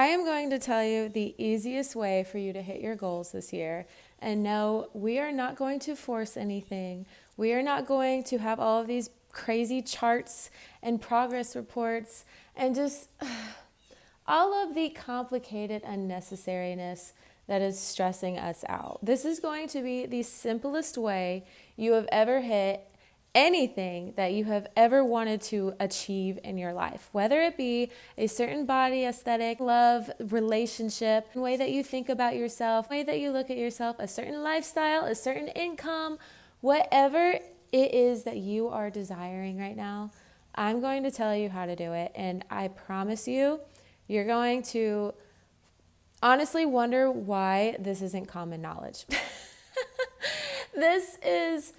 I am going to tell you the easiest way for you to hit your goals this year. And no, we are not going to force anything. We are not going to have all of these crazy charts and progress reports and just all of the complicated unnecessariness that is stressing us out. This is going to be the simplest way you have ever hit anything that you have ever wanted to achieve in your life, whether it be a certain body aesthetic, love, relationship, the way that you think about yourself, the way that you look at yourself, a certain lifestyle, a certain income, whatever it is that you are desiring right now. I'm going to tell you how to do it, and I promise you, you're going to honestly wonder why this isn't common knowledge. This is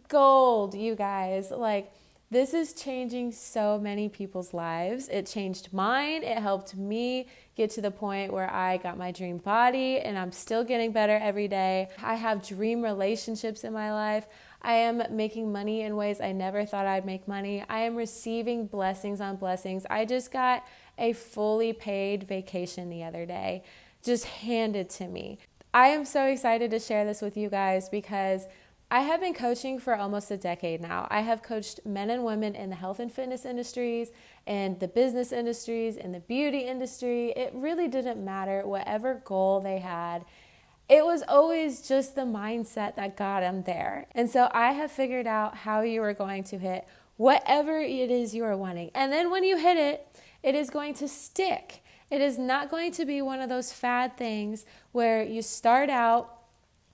gold, you guys. Like, this is changing so many people's lives. It changed mine. It helped me get to the point where I got my dream body, and I'm still getting better every day. I have dream relationships in my life. I am making money in ways I never thought I'd make money. I am receiving blessings on blessings. I just got a fully paid vacation the other day, just handed to me. I am so excited to share this with you guys because I have been coaching for almost a decade now. I have coached men and women in the health and fitness industries, and the business industries, and the beauty industry. It really didn't matter whatever goal they had. It was always just the mindset that got them there. And so I have figured out how you are going to hit whatever it is you are wanting. And then when you hit it, it is going to stick. It is not going to be one of those fad things where you start out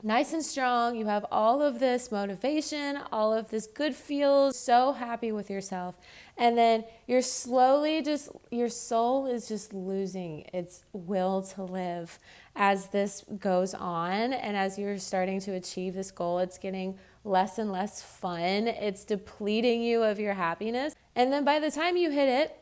nice and strong, you have all of this motivation, all of this good feels, so happy with yourself. And then you're slowly your soul is just losing its will to live as this goes on. And as you're starting to achieve this goal, it's getting less and less fun. It's depleting you of your happiness. And then by the time you hit it,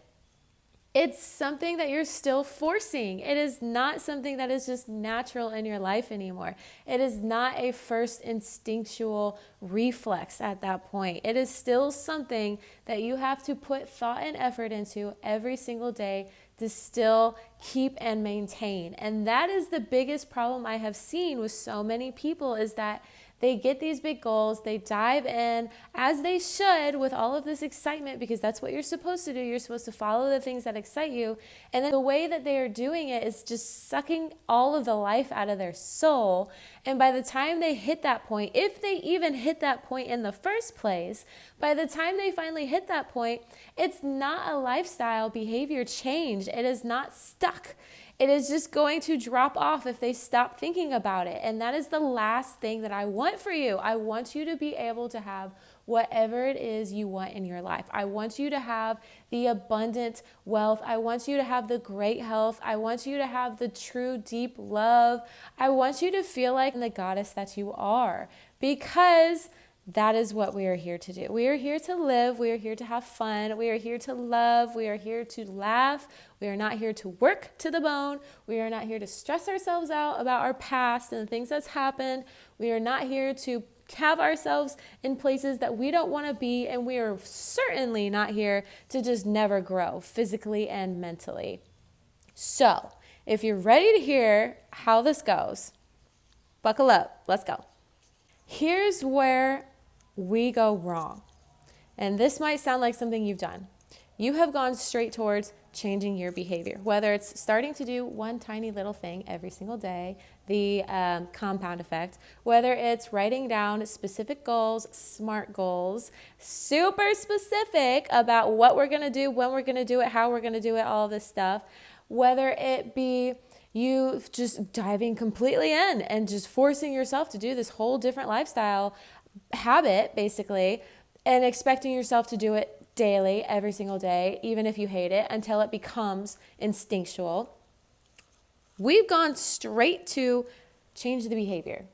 it's something that you're still forcing. It is not something that is just natural in your life anymore. It is not a first instinctual reflex at that point. It is still something that you have to put thought and effort into every single day to still keep and maintain. And that is the biggest problem I have seen with so many people, is that they get these big goals, they dive in, as they should, with all of this excitement, because that's what you're supposed to do. You're supposed to follow the things that excite you. And then the way that they are doing it is just sucking all of the life out of their soul. And by the time they hit that point, if they even hit that point in the first place, by the time they finally hit that point, it's not a lifestyle behavior change. It is not stuck. It is just going to drop off if they stop thinking about it. And that is the last thing that I want for you. I want you to be able to have whatever it is you want in your life. I want you to have the abundant wealth. I want you to have the great health. I want you to have the true deep love. I want you to feel like the goddess that you are, because that is what we are here to do. We are here to live. We are here to have fun. We are here to love. We are here to laugh. We are not here to work to the bone. We are not here to stress ourselves out about our past and the things that's happened. We are not here to have ourselves in places that we don't want to be. And we are certainly not here to just never grow physically and mentally. So if you're ready to hear how this goes, buckle up. Let's go. Here's where we go wrong. And this might sound like something you've done. You have gone straight towards changing your behavior, whether it's starting to do one tiny little thing every single day, the compound effect, whether it's writing down specific goals, SMART goals, super specific about what we're going to do, when we're going to do it, how we're going to do it, all this stuff, whether it be you just diving completely in and just forcing yourself to do this whole different lifestyle habit, basically, and expecting yourself to do it daily, every single day, even if you hate it, until it becomes instinctual. We've gone straight to change the behavior.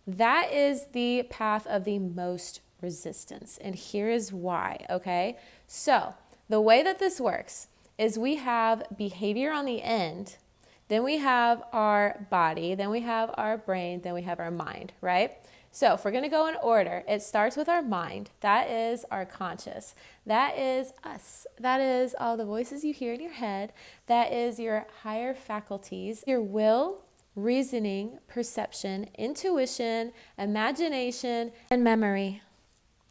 That is the path of the most resistance. And here is why, okay? So the way that this works is we have behavior on the end, then we have our body, then we have our brain, then we have our mind, right? So if we're going to go in order, it starts with our mind. That is our conscious. That is us. That is all the voices you hear in your head. That is your higher faculties, your will, reasoning, perception, intuition, imagination, and memory.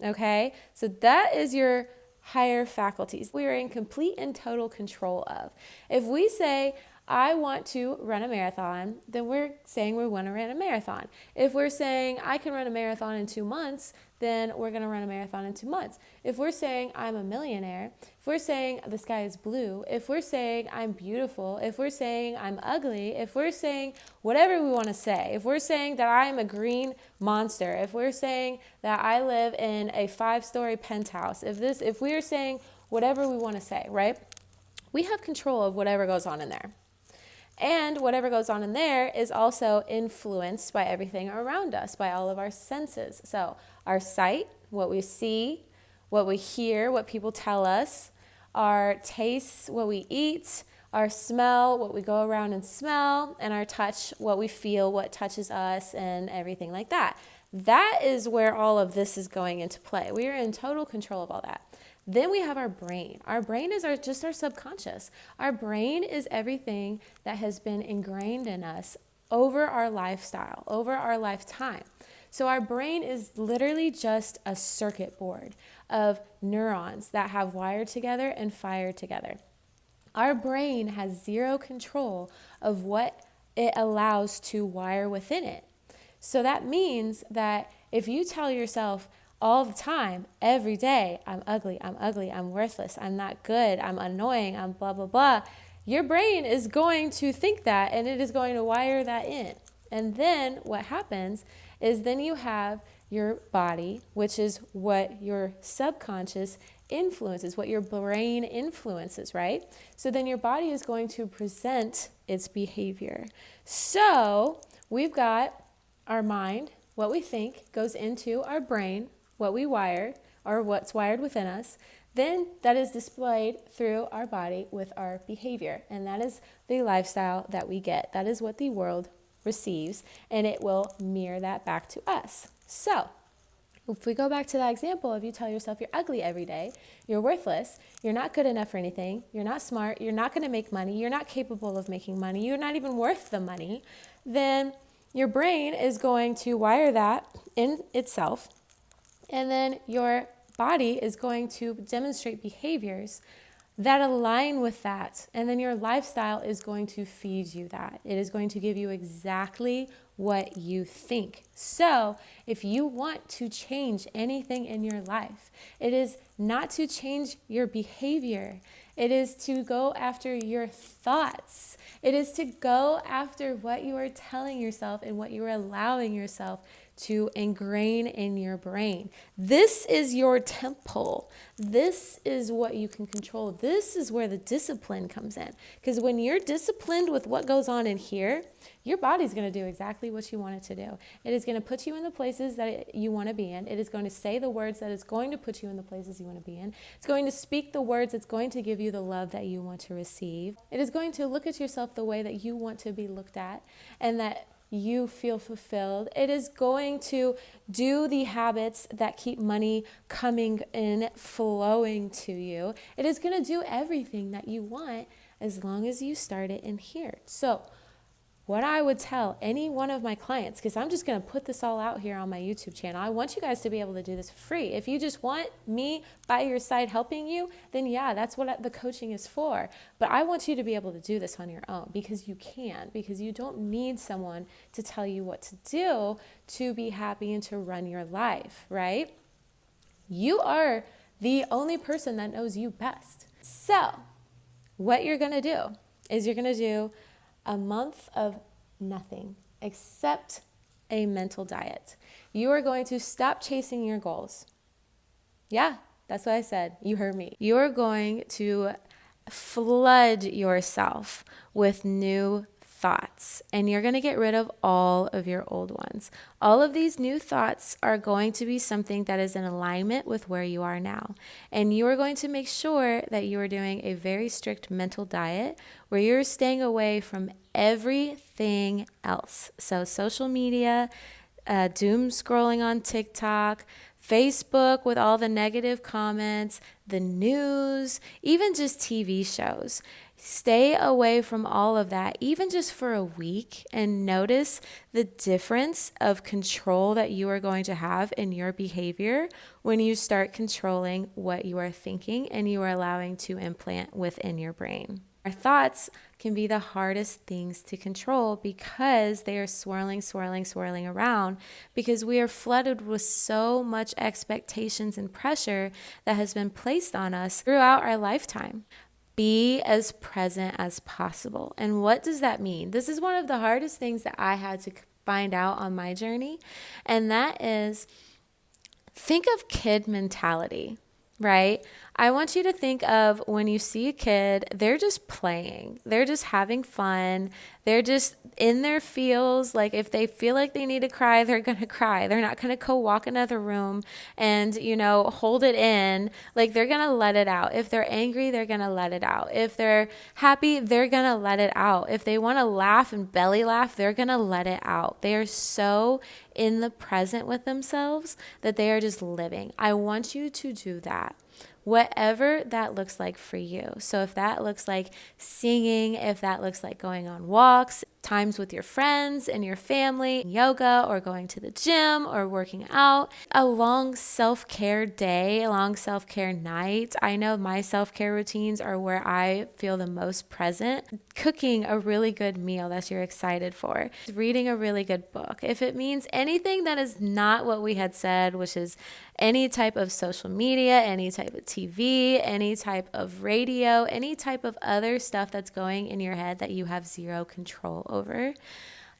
Okay? So that is your higher faculties. We are in complete and total control of. If we say, I want to run a marathon, then we're saying we want to run a marathon. If we're saying I can run a marathon in 2 months, then we're going to run a marathon in 2 months. If we're saying I'm a millionaire, if we're saying the sky is blue, if we're saying I'm beautiful, if we're saying I'm ugly, if we're saying whatever we want to say, if we're saying that I'm a green monster, if we're saying that I live in a 5-story penthouse, if we're saying whatever we want to say, right? We have control of whatever goes on in there. And whatever goes on in there is also influenced by everything around us, by all of our senses. So our sight, what we see, what we hear, what people tell us, our tastes, what we eat, our smell, what we go around and smell, and our touch, what we feel, what touches us, and everything like that. That is where all of this is going into play. We are in total control of all that. Then we have our brain. Our brain is just our subconscious. Our brain is everything that has been ingrained in us over our lifestyle, over our lifetime. So our brain is literally just a circuit board of neurons that have wired together and fired together. Our brain has zero control of what it allows to wire within it. So that means that if you tell yourself all the time, every day, I'm ugly, I'm worthless, I'm not good, I'm annoying, I'm blah, blah, blah, your brain is going to think that, and it is going to wire that in. And then what happens is then you have your body, which is what your subconscious influences, what your brain influences, right? So then your body is going to present its behavior. So we've got our mind, what we think goes into our brain, what we wire, or what's wired within us, then that is displayed through our body with our behavior. And that is the lifestyle that we get. That is what the world receives, and it will mirror that back to us. So if we go back to that example of you tell yourself you're ugly every day, you're worthless, you're not good enough for anything, you're not smart, you're not going to make money, you're not capable of making money, you're not even worth the money, then your brain is going to wire that in itself. And then your body is going to demonstrate behaviors that align with that. And then your lifestyle is going to feed you that. It is going to give you exactly what you think. So if you want to change anything in your life, it is not to change your behavior. It is to go after your thoughts. It is to go after what you are telling yourself and what you are allowing yourself to ingrain in your brain. This is your temple. This is what you can control. This is where the discipline comes in. Because when you're disciplined with what goes on in here, your body's going to do exactly what you want it to do. It is going to put you in the places that you want to be in. It is going to say the words that is going to put you in the places you want to be in. It's going to speak the words that's going to give you the love that you want to receive. It is going to look at yourself the way that you want to be looked at, and that you feel fulfilled. It is going to do the habits that keep money coming in, flowing to you. It is going to do everything that you want as long as you start it in here. So what I would tell any one of my clients, because I'm just going to put this all out here on my YouTube channel. I want you guys to be able to do this free. If you just want me by your side helping you, then yeah, that's what the coaching is for. But I want you to be able to do this on your own, because you can, because you don't need someone to tell you what to do to be happy and to run your life, right? You are the only person that knows you best. So what you're going to do is you're going to do a month of nothing except a mental diet. You are going to stop chasing your goals. Yeah, that's what I said. You heard me. You are going to flood yourself with new thoughts, and you're going to get rid of all of your old ones. All of these new thoughts are going to be something that is in alignment with where you are now. And you are going to make sure that you are doing a very strict mental diet where you're staying away from everything else. So social media, doom scrolling on TikTok, Facebook with all the negative comments, the news, even just TV shows. Stay away from all of that, even just for a week, and notice the difference of control that you are going to have in your behavior when you start controlling what you are thinking and you are allowing to implant within your brain. Our thoughts can be the hardest things to control because they are swirling around, because we are flooded with so much expectations and pressure that has been placed on us throughout our lifetime. Be as present as possible. And what does that mean? This is one of the hardest things that I had to find out on my journey, and that is, think of kid mentality, right? I want you to think of when you see a kid, they're just playing. They're just having fun. They're just in their feels. Like if they feel like they need to cry, they're going to cry. They're not going to go walk another room and, hold it in. Like they're going to let it out. If they're angry, they're going to let it out. If they're happy, they're going to let it out. If they want to laugh and belly laugh, they're going to let it out. They are so in the present with themselves that they are just living. I want you to do that, whatever that looks like for you. So if that looks like singing, if that looks like going on walks, times with your friends and your family, yoga, or going to the gym or working out, a long self-care day, a long self-care night. I know my self-care routines are where I feel the most present. Cooking a really good meal that you're excited for, reading a really good book. If it means anything that is not what we had said, which is any type of social media, any type of TV, any type of radio, any type of other stuff that's going in your head that you have zero control over.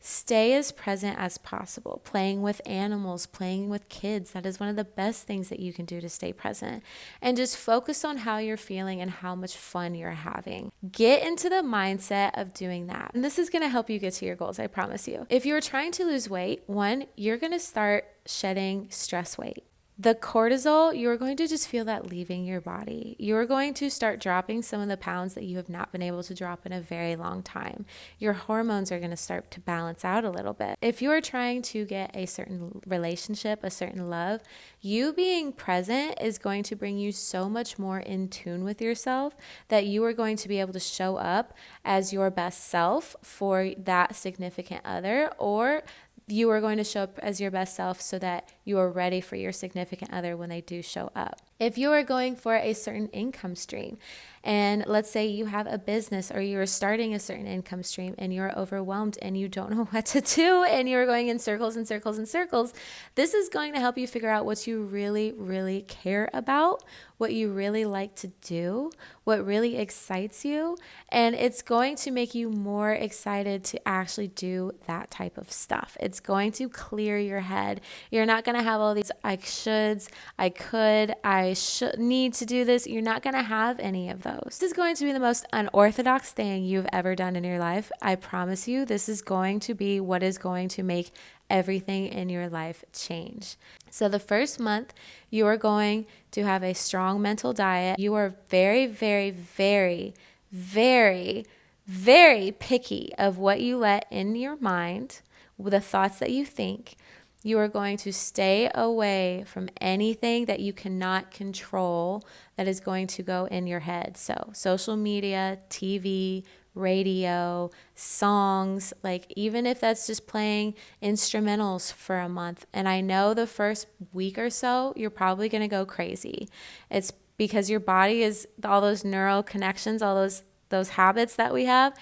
Stay as present as possible. Playing with animals, playing with kids, that is one of the best things that you can do to stay present. And just focus on how you're feeling and how much fun you're having. Get into the mindset of doing that. And this is going to help you get to your goals, I promise you. If you're trying to lose weight, one, you're going to start shedding stress weight. The cortisol, you're going to just feel that leaving your body. You're going to start dropping some of the pounds that you have not been able to drop in a very long time. Your hormones are going to start to balance out a little bit. If you are trying to get a certain relationship, a certain love, you being present is going to bring you so much more in tune with yourself that you are going to be able to show up as your best self for that significant other, or you are going to show up as your best self so that you are ready for your significant other when they do show up. If you are going for a certain income stream, and let's say you have a business or you're starting a certain income stream and you're overwhelmed and you don't know what to do and you're going in circles and circles and circles, this is going to help you figure out what you really, really care about, what you really like to do, what really excites you, and it's going to make you more excited to actually do that type of stuff. It's going to clear your head. You're not going to have all these I shoulds, I could, I should need to do this. You're not going to have any of those. This is going to be the most unorthodox thing you've ever done in your life. I promise you, this is going to be what is going to make everything in your life change. So the first month, you are going to have a strong mental diet. You are very, very, very, very, very picky of what you let in your mind, with the thoughts that you think. You are going to stay away from anything that you cannot control that is going to go in your head. So social media, TV, radio, songs, like even if that's just playing instrumentals for a month. And I know the first week or so, you're probably going to go crazy. It's because your body is all those neural connections, all those habits that we have.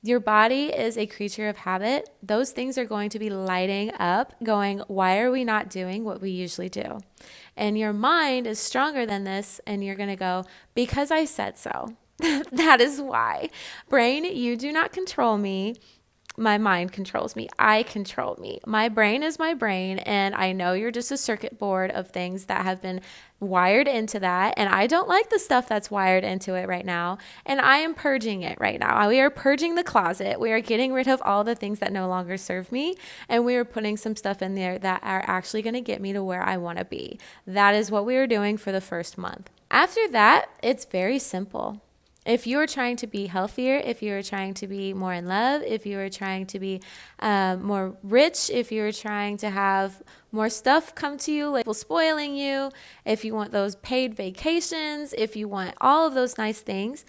Your body is a creature of habit. Those things are going to be lighting up, going, why are we not doing what we usually do? And your mind is stronger than this, and you're going to go, because I said so. That is why. Brain, you do not control me. My mind controls me. I control me. My brain is my brain, and I know you're just a circuit board of things that have been wired into that, and I don't like the stuff that's wired into it right now, and I am purging it right now. We are purging the closet. We are getting rid of all the things that no longer serve me, and we are putting some stuff in there that are actually going to get me to where I want to be. That is what we are doing for the first month. After that, it's very simple. If you're trying to be healthier, if you're trying to be more in love, if you're trying to be more rich, if you're trying to have more stuff come to you, like people spoiling you, if you want those paid vacations, if you want all of those nice things,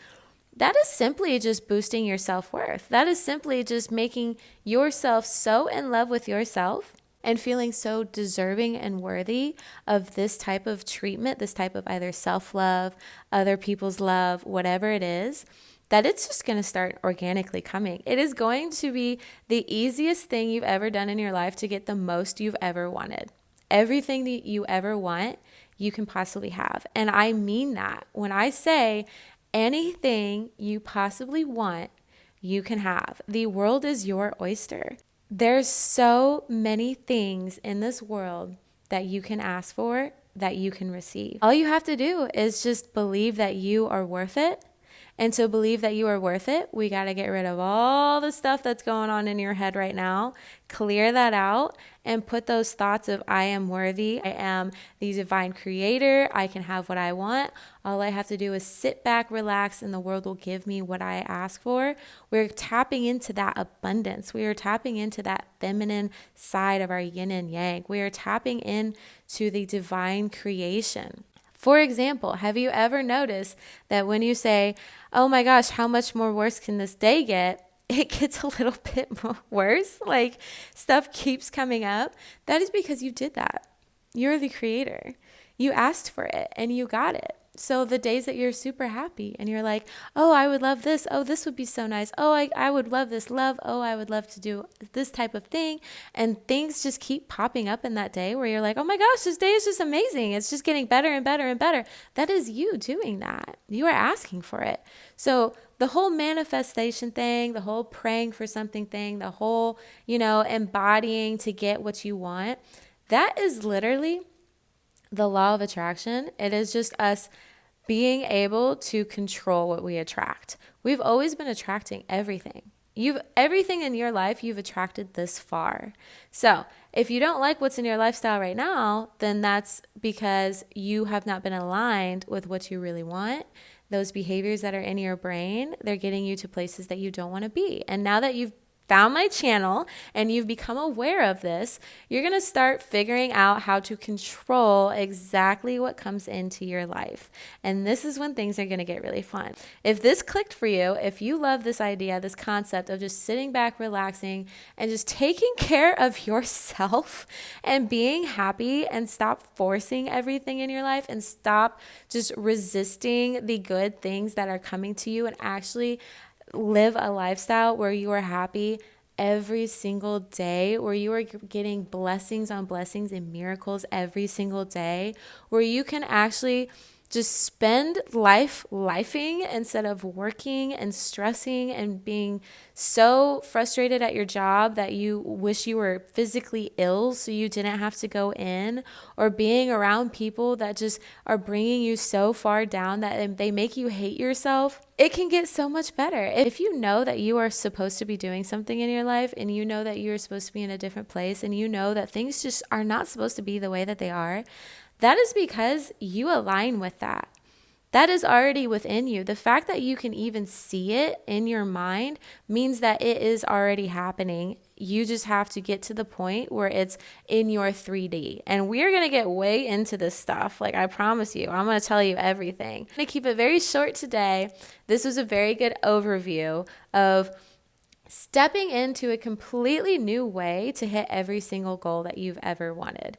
that is simply just boosting your self-worth. That is simply just making yourself so in love with yourself and feeling so deserving and worthy of this type of treatment, this type of either self-love, other people's love, whatever it is, that it's just going to start organically coming. It is going to be the easiest thing you've ever done in your life to get the most you've ever wanted. Everything that you ever want, you can possibly have. And I mean that. When I say anything you possibly want, you can have. The world is your oyster. There's so many things in this world that you can ask for, that you can receive. All you have to do is just believe that you are worth it. And to believe that you are worth it, we got to get rid of all the stuff that's going on in your head right now, clear that out, and put those thoughts of I am worthy, I am the divine creator, I can have what I want. All I have to do is sit back, relax, and the world will give me what I ask for. We're tapping into that abundance. We are tapping into that feminine side of our yin and yang. We are tapping into the divine creation. For example, have you ever noticed that when you say, oh my gosh, how much more worse can this day get? It gets a little bit more worse. Like stuff keeps coming up. That is because you did that. You're the creator. You asked for it and you got it. So the days that you're super happy and you're like, oh, I would love this. Oh, this would be so nice. Oh, I would love this love. Oh, I would love to do this type of thing. And things just keep popping up in that day where you're like, oh my gosh, this day is just amazing. It's just getting better and better and better. That is you doing that. You are asking for it. So the whole manifestation thing, the whole praying for something thing, the whole, embodying to get what you want, that is literally the law of attraction. It is just us being able to control what we attract. We've always been attracting everything. Everything in your life, you've attracted this far. So if you don't like what's in your lifestyle right now, then that's because you have not been aligned with what you really want. Those behaviors that are in your brain, they're getting you to places that you don't want to be. And now that you've found my channel and you've become aware of this, you're going to start figuring out how to control exactly what comes into your life. And this is when things are going to get really fun. If this clicked for you, if you love this idea, this concept of just sitting back, relaxing, and just taking care of yourself and being happy, and stop forcing everything in your life and stop just resisting the good things that are coming to you, and actually live a lifestyle where you are happy every single day, where you are getting blessings on blessings and miracles every single day, where you can actually just spend life lifing instead of working and stressing and being so frustrated at your job that you wish you were physically ill so you didn't have to go in, or being around people that just are bringing you so far down that they make you hate yourself. It can get so much better. If you know that you are supposed to be doing something in your life, and you know that you're supposed to be in a different place, and you know that things just are not supposed to be the way that they are, that is because you align with that. That is already within you. The fact that you can even see it in your mind means that it is already happening. You just have to get to the point where it's in your 3D. And we're going to get way into this stuff. Like, I promise you, I'm going to tell you everything. I'm going to keep it very short today. This was a very good overview of stepping into a completely new way to hit every single goal that you've ever wanted.